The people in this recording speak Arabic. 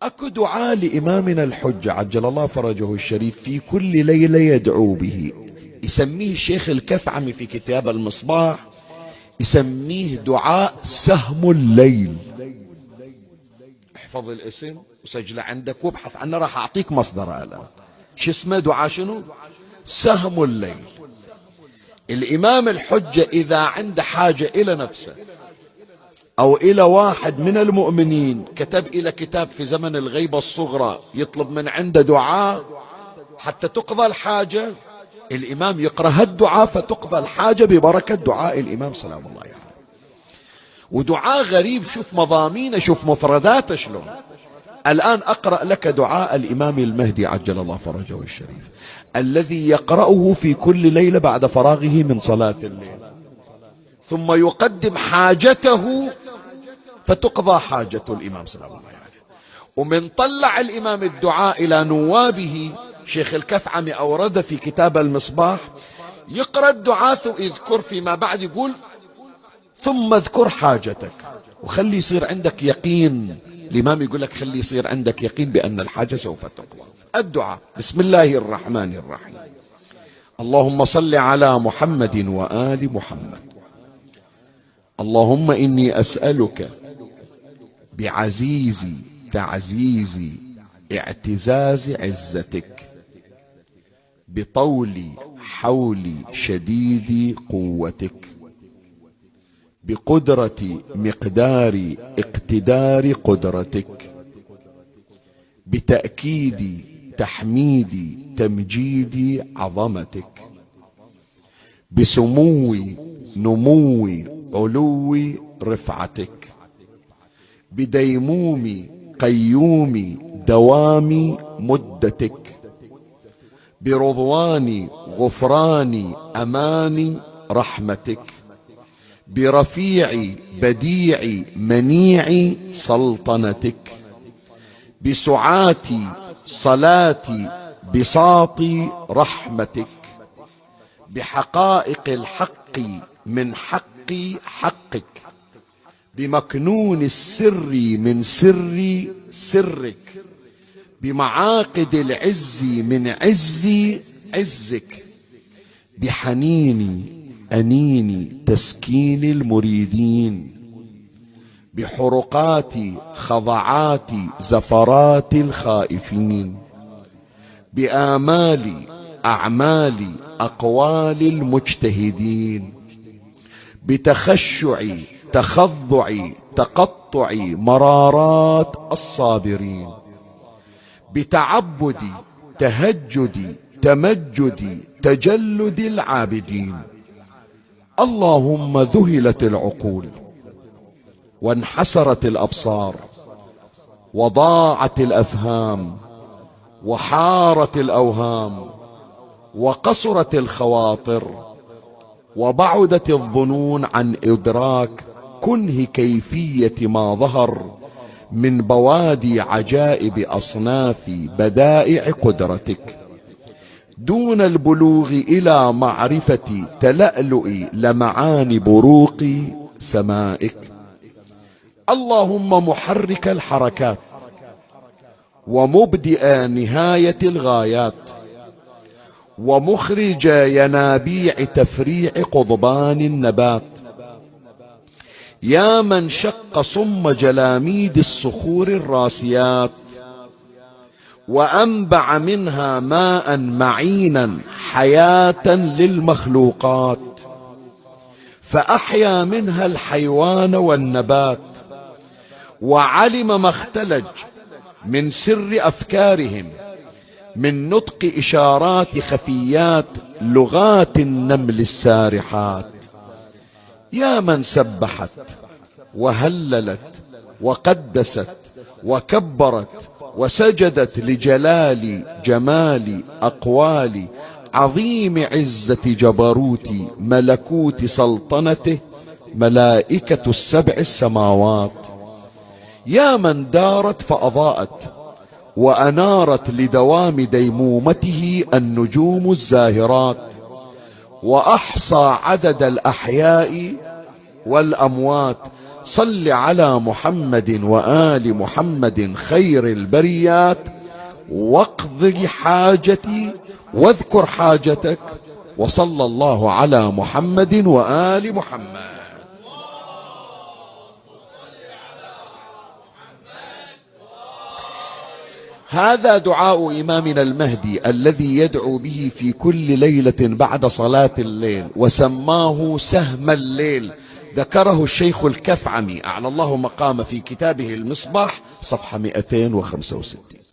أكو دعاء لإمامنا الحجة عجل الله فرجه الشريف في كل ليلة يدعو به، يسميه الشيخ الكفعمي في كتاب المصباح، يسميه دعاء سهم الليل. احفظ الاسم وسجله عندك وابحث عنه، راح أعطيك مصدره الآن. شو اسمه؟ دعاء شنو؟ سهم الليل. الإمام الحجة إذا عنده حاجة إلى نفسه أو إلى واحد من المؤمنين، كتب إلى كتاب في زمن الغيبة الصغرى يطلب من عنده دعاء حتى تقضى الحاجة، الإمام يقرأ هالدعاء فتقضى الحاجة ببركة دعاء الإمام سلام الله عليه. ودعاء غريب، شوف مضامينه، شوف مفرداته شلون. الآن أقرأ لك دعاء الإمام المهدي عجل الله فرجه الشريف الذي يقرأه في كل ليلة بعد فراغه من صلاة الليل، ثم يقدم حاجته فتقضى حاجة الإمام سلام الله عليه. ومن طلع الإمام الدعاء إلى نوابه، شيخ الكفعمي أورد في كتاب المصباح، يقرأ الدعاء يذكر فيما بعد، يقول ثم اذكر حاجتك وخلي يصير عندك يقين. الإمام يقول لك خلي يصير عندك يقين بأن الحاجة سوف تقضى. الدعاء بسم الله الرحمن الرحيم. اللهم صل على محمد وآل محمد. اللهم إني أسألك بعزيز تعزيز اعتزاز عزتك، بطول حول شديد قوتك، بقدرة مقدار اقتدار قدرتك، بتأكيد تحميد تمجيد عظمتك، بسمو نمو علو رفعتك، بديموم قيوم دوام مدتك، برضوان غفران أمان رحمتك، برفيع بديع منيع سلطنتك، بسعات صلاة بساط رحمتك، بحقائق الحق من حق حقك، بمكنون السر من سر سرك، بمعاقد العز من عز عزك، بحنين أنين تسكين المريدين، بحرقات خضعات زفرات الخائفين، بآمال أعمال أقوال المجتهدين، بتخشع تخضع تقطع مرارات الصابرين، بتعبد تهجد تمجد تجلد العابدين. اللهم ذهلت العقول وانحسرت الأبصار وضاعت الأفهام وحارت الأوهام وقصرت الخواطر وبعدت الظنون عن إدراك كنه كيفية ما ظهر من بوادي عجائب أصناف بدائع قدرتك، دون البلوغ إلى معرفة تلألؤ لمعان بروق سمائك. اللهم محرك الحركات ومبدئ نهاية الغايات ومخرج ينابيع تفريع قضبان النبات، يا من شق صم جلاميد الصخور الراسيات وأنبع منها ماء معينا حياة للمخلوقات، فأحيا منها الحيوان والنبات، وعلم ما اختلج من سر أفكارهم من نطق إشارات خفيات لغات النمل السارحات. يا من سبحت وهللت وقدست وكبرت وسجدت لجلال جمال أقوال عظيم عزة جبروت ملكوت سلطنته ملائكة السبع السماوات. يا من دارت فأضاءت وأنارت لدوام ديمومته النجوم الزاهرات، وأحصى عدد الأحياء والأموات، صل على محمد وآل محمد خير البريات واقض حاجتي واذكر حاجتك، وصلى الله على محمد وآل محمد. هذا دعاء إمامنا المهدي الذي يدعو به في كل ليلة بعد صلاة الليل، وسماه سهم الليل. ذكره الشيخ الكفعمي أعلى الله مقامه في كتابه المصباح صفحة 265.